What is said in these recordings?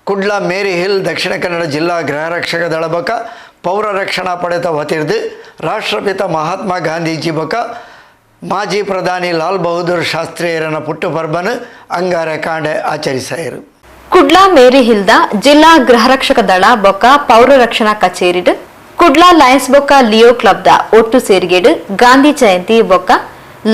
ಕುಡ್ಲ ಮೇರಿ hill Dakshina Kannada ಜಿಲ್ಲಾ ಗೃಹ ರಕ್ಷಕ ದಳ ಬಕ ಪೌರ ರಕ್ಷಣಾ ಪಡೆತ ವತಿರ್ದು ರಾಷ್ಟ್ರಪಿತ ಮಹಾತ್ಮ ಗಾಂಧೀಜಿ ಬಕ ಮಾಜಿ ಪ್ರಧಾನಿ ಲಾಲ್ ಬಹದ್ದೂರ್ ಶಾಸ್ತ್ರಿಯರನ ಪುಟ್ಟುಪರ್ಬನ ಅಂಗಾರ ಕಾಂಡೆ ಆಚರಿಸಾಯಿರು. ಕುಡ್ಲ ಮೇರಿ ಹಿಲ್ದ ಜಿಲ್ಲಾ ಗೃಹ ರಕ್ಷಕ ದಳ ಬೊಕ್ಕ ಪೌರ ರಕ್ಷಣಾ ಕಚೇರಿಡ್ ಕುಡ್ಲ ಲಯನ್ಸ್ ಬೊಕ್ಕ ಲಿಯೋ ಕ್ಲಬ್ದ ಒಟ್ಟು ಸೇರಿಗೆಡ್ ಗಾಂಧಿ ಜಯಂತಿ ಬೊಕ್ಕ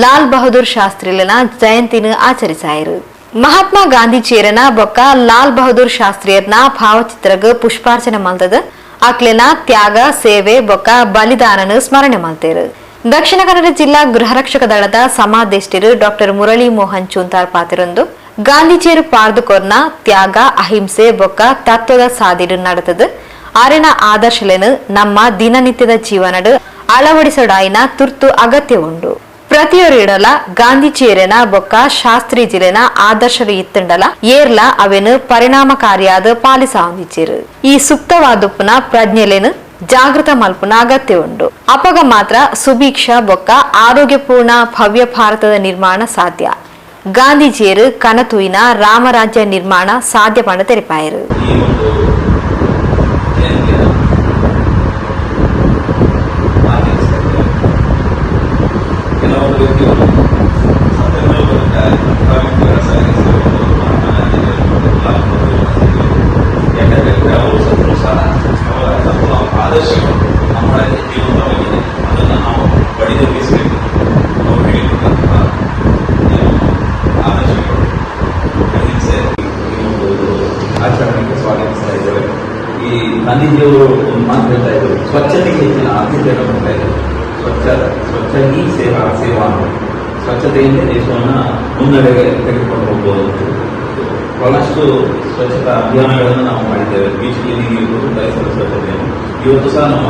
ಲಾಲ್ ಬಹದ್ದೂರ್ ಶಾಸ್ತ್ರಿಲನ ಜಯಂತಿನ ಆಚರಿಸಾಯಿರು. ಮಹಾತ್ಮ ಗಾಂಧೀಜಿಯರನ ಬೊಕ್ಕ ಲಾಲ್ ಬಹದ್ದೂರ್ ಶಾಸ್ತ್ರಿಯರ್ನ ಭಾವಚಿತ್ರಗ ಪುಷ್ಪಾರ್ಚನೆ ಮಲ್ತದ ಅಕ್ಲೆನ ತ್ಯಾಗ ಸೇವೆ ಬೊಕ್ಕ ಬಲಿದಾನನ ಸ್ಮರಣೆ ಮಲ್ತೇರು. ದಕ್ಷಿಣ ಕನ್ನಡ ಜಿಲ್ಲಾ ಗೃಹ ರಕ್ಷಕ ದಳದ ಸಮಾದೇಷ್ಟಿರು ಡಾಕ್ಟರ್ ಮುರಳಿ ಮೋಹನ್ ಚೂಂತಾರ್ ಪಾತಿರೊಂದು ಗಾಂಧೀಜಿಯರು ಪಾರ್ದುಕೊರ್ನ ತ್ಯಾಗ ಅಹಿಂಸೆ ಬೊಕ್ಕ ತತ್ವದ ಸಾದಿಡು ನಡೆತದ ಆರಿನ ಆದರ್ಶಲೇನು ನಮ್ಮ ದಿನನಿತ್ಯದ ಜೀವನಡು ಅಳವಡಿಸೋಡಾಯಿನ ತುರ್ತು ಅಗತ್ಯ ಉಂಡು. ಪ್ರತಿಯೊರಿಡಲ ಗಾಂಧೀಜಿಯರನ ಬೊಕ್ಕ ಶಾಸ್ತ್ರೀಜಿಲೆನ ಆದರ್ಶರು ಇತ್ತಂಡಲ ಏರ್ಲ ಅವೆನು ಪರಿಣಾಮಕಾರಿಯಾದ ಪಾಲಿಸ ಹೊಂದಿச்சிರು. ಈ ಸುಪ್ತವಾದುಪ್ಪುನ ಪ್ರಜ್ಞೆಲೇನು ಜಾಗೃತ ಮಲ್ಪುನ ಅಗತ್ಯ ಉಂಡು. ಅಪಗ ಮಾತ್ರ ಸುಭೀಕ್ಷ ಬೊಕ್ಕ ಆರೋಗ್ಯಪೂರ್ಣ ಭವ್ಯ ಭಾರತದ ನಿರ್ಮಾಣ ಸಾಧ್ಯ. ಗಾಂಧೀಜಿಯರು ಕನತುಯಿನ ರಾಮರಾಜ್ಯ ನಿರ್ಮಾಣ ಸಾಧ್ಯ ಪಂಡ ತೆರಿಪಾಯರು. ಆಚರಣೆಗೆ ಸ್ವಾಗತಿಸ್ತಾ ಇದ್ದೇವೆ. ಈ ಗಾಂಧೀಜಿಯವರು ಒಂದು ಮಾತು ಹೇಳ್ತಾ ಇದ್ರು, ಸ್ವಚ್ಛತೆಗೆ ಹೆಚ್ಚಿನ ಆದ್ಯತೆಯನ್ನು ಕೊಡ್ತಾ ಇದ್ರು. ಸ್ವಚ್ಛ ಈ ಸೇವಾ ಅಂತ ಸ್ವಚ್ಛತೆಯಿಂದ ದೇಶವನ್ನು ಮುನ್ನಡೆಗೆ ತೆಗೆದುಕೊಂಡು ಹೋಗ್ಬೋದು. ಬಹಳಷ್ಟು ಸ್ವಚ್ಛತಾ ಅಭಿಯಾನಗಳನ್ನು ನಾವು ಮಾಡಿದ್ದೇವೆ. ಬೀಚ್ ಕ್ಲೀನಿಂಗ್ ಇರ್ಬೋದು, ಪರಿಸರ ಸ್ವಚ್ಛತೆಯನ್ನು. ಇವತ್ತು ಸಹ ನಮ್ಮ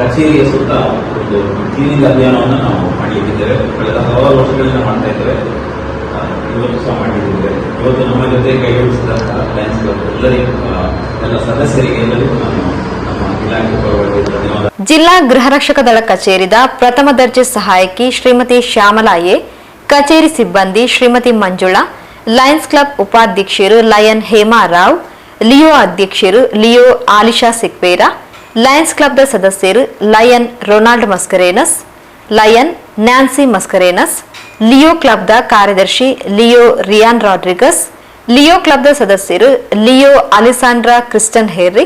ಕಚೇರಿಯ ಸುತ್ತ ಒಂದು ಕ್ಲೀನಿಂಗ್ ಅಭಿಯಾನವನ್ನು ನಾವು ಮಾಡಲಿಕ್ಕಿದ್ದೇವೆ. ಕಳೆದ ಹಲವಾರು ವರ್ಷಗಳಿಂದ ಮಾಡ್ತಾ ಇದ್ದೇವೆ. ಇವತ್ತು ಸಹ ಮಾಡಿದ್ದೇವೆ. ಇವತ್ತು ನಮ್ಮ ಜೊತೆ ಕೈ ಜೋಡಿಸಿದಂತಹ ಲಯನ್ಸ್ ಕ್ಲಬ್ ಎಲ್ಲ ಸದಸ್ಯರಿಗೆ ಎಲ್ಲರಿಗೂ ನಾನು ನಮ್ಮ ಇಲಾಖೆ ಪರವಾಗಿ ಧನ್ಯವಾದ. ಜಿಲ್ಲಾ ಗೃಹ ರಕ್ಷಕ ದಳ ಕಚೇರಿದ ಪ್ರಥಮ ದರ್ಜೆ ಸಹಾಯಕಿ ಶ್ರೀಮತಿ ಶ್ಯಾಮಲಾ ಎ, ಕಚೇರಿ ಸಿಬ್ಬಂದಿ ಶ್ರೀಮತಿ ಮಂಜುಳಾ, ಲಯನ್ಸ್ ಕ್ಲಬ್ ಉಪಾಧ್ಯಕ್ಷರು ಲಯನ್ ಹೇಮಾ ರಾವ್, ಲಿಯೋ ಅಧ್ಯಕ್ಷರು ಲಿಯೋ ಆಲಿಶಾ ಸಿಕ್ಪೇರಾ, ಲಯನ್ಸ್ ಕ್ಲಬ್ದ ಸದಸ್ಯರು lion Ronald Mascarenhas, lion Nancy Mascarenhas, leo ಕ್ಲಬ್ದ ಕಾರ್ಯದರ್ಶಿ ಲಿಯೋ ರಿಯಾನ್ ರಾಡ್ರಿಗಸ್, ಲಿಯೋ ಕ್ಲಬ್ದ ಸದಸ್ಯರು ಲಿಯೋ ಅಲಿಸಾಂಡ್ರಾ ಕ್ರಿಸ್ಟನ್ ಹೇರ್ರಿ,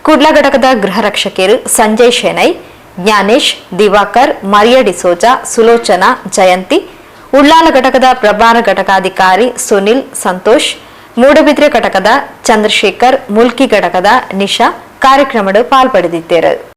ಕುಡ್ಲ ಘಟಕದ ಗೃಹ ರಕ್ಷಕಿಯರು ಸಂಜಯ್ ಶೆನೈ, ಜ್ಞಾನೇಶ್, ದಿವಾಕರ್, ಮರಿಯಾ ಡಿಸೋಜಾ, ಸುಲೋಚನಾ, ಜಯಂತಿ, ಉಳ್ಳಾಲ ಘಟಕದ ಪ್ರಭಾರ ಘಟಕಾಧಿಕಾರಿ ಸುನಿಲ್, ಸಂತೋಷ್, ಮೂಡಬಿದ್ರೆ ಘಟಕದ ಚಂದ್ರಶೇಖರ್, ಮುಲ್ಕಿ ಘಟಕದ ನಿಶಾ ಕಾರ್ಯಕ್ರಮದ ಪಾಲ್ಪಡೆದಿದ್ದರು.